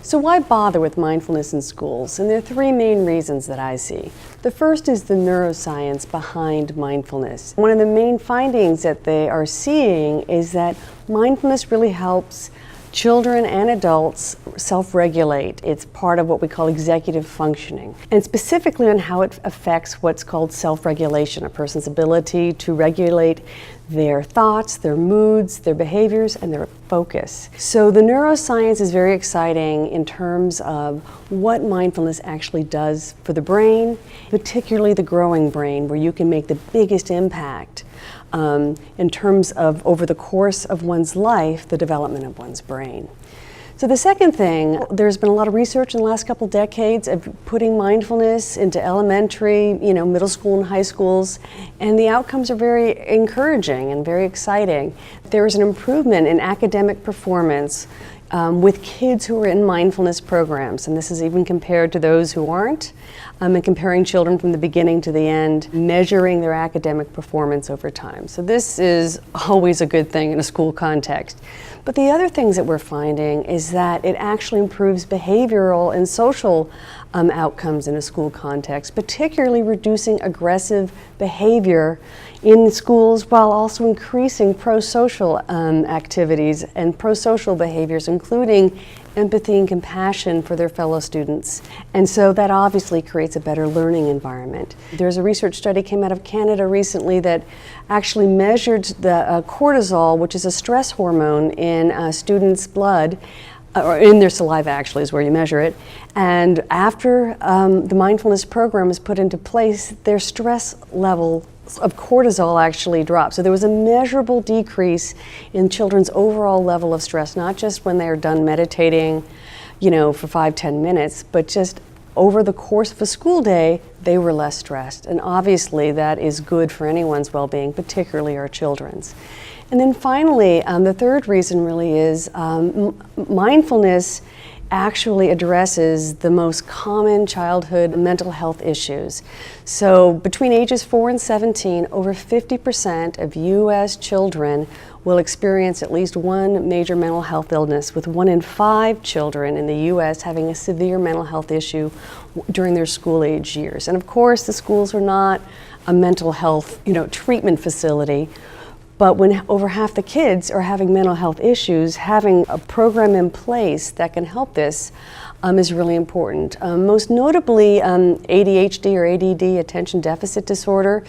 So why bother with mindfulness in schools? And there are three main reasons that I see. The first is the neuroscience behind mindfulness. One of the main findings that they are seeing is that mindfulness really helps children and adults self-regulate. It's part of what we call executive functioning, and specifically on how it affects what's called self-regulation, a person's ability to regulate their thoughts, their moods, their behaviors, and their focus. So the neuroscience is very exciting in terms of what mindfulness actually does for the brain, particularly the growing brain, where you can make the biggest impact in terms of, over the course of one's life, the development of one's brain. So the second thing, there's been a lot of research in the last couple decades of putting mindfulness into elementary, middle school and high schools, and the outcomes are very encouraging and very exciting. There is an improvement in academic performance with kids who are in mindfulness programs, and this is even compared to those who aren't, and comparing children from the beginning to the end, measuring their academic performance over time. So this is always a good thing in a school context. But the other things that we're finding is that it actually improves behavioral and social outcomes in a school context, particularly reducing aggressive behavior in schools while also increasing pro-social activities and pro-social behaviors, including empathy and compassion for their fellow students. And so that obviously creates a better learning environment. There's a research study came out of Canada recently that actually measured the cortisol, which is a stress hormone in students' blood, or in their saliva actually is where you measure it. And after the mindfulness program is put into place, their stress level of cortisol actually dropped. So there was a measurable decrease in children's overall level of stress, not just when they're done meditating, for 5-10 minutes, but just over the course of a school day, they were less stressed. And obviously that is good for anyone's well-being, particularly our children's. And then finally, the third reason really is mindfulness actually addresses the most common childhood mental health issues. So between ages 4 and 17, over 50% of U.S. children will experience at least one major mental health illness, with 1 in 5 children in the U.S. having a severe mental health issue during their school age years. And of course, the schools are not a mental health, treatment facility. But when over half the kids are having mental health issues, having a program in place that can help this is really important. Most notably, ADHD or ADD, attention deficit disorder.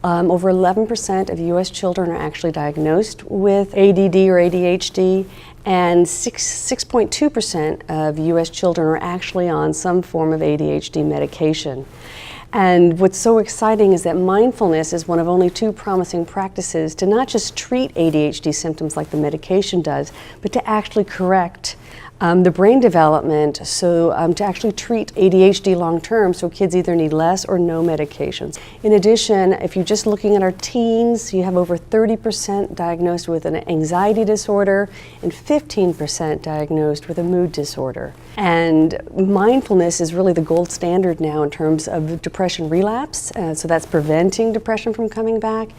Over 11% of U.S. children are actually diagnosed with ADD or ADHD, and 6.2% of U.S. children are actually on some form of ADHD medication. And what's so exciting is that mindfulness is one of only 2 promising practices to not just treat ADHD symptoms like the medication does, but to actually correct the brain development, so to actually treat ADHD long term, so kids either need less or no medications. In addition, if you're just looking at our teens, you have over 30% diagnosed with an anxiety disorder and 15% diagnosed with a mood disorder. And mindfulness is really the gold standard now in terms of depression relapse, so that's preventing depression from coming back.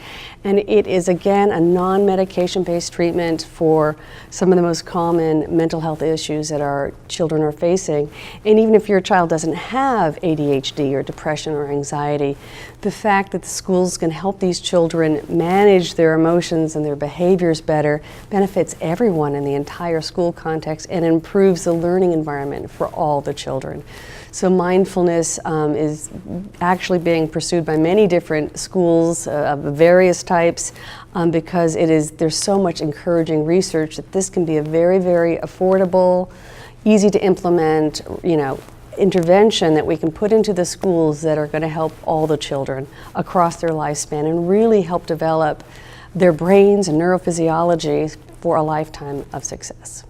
And it is, again, a non-medication based treatment for some of the most common mental health issues that our children are facing. And even if your child doesn't have ADHD or depression or anxiety, the fact that the schools can help these children manage their emotions and their behaviors better benefits everyone in the entire school context and improves the learning environment for all the children. So mindfulness is actually being pursued by many different schools of various types because there's so much encouraging research that this can be a very, very affordable, easy to implement, intervention that we can put into the schools that are going to help all the children across their lifespan and really help develop their brains and neurophysiology for a lifetime of success.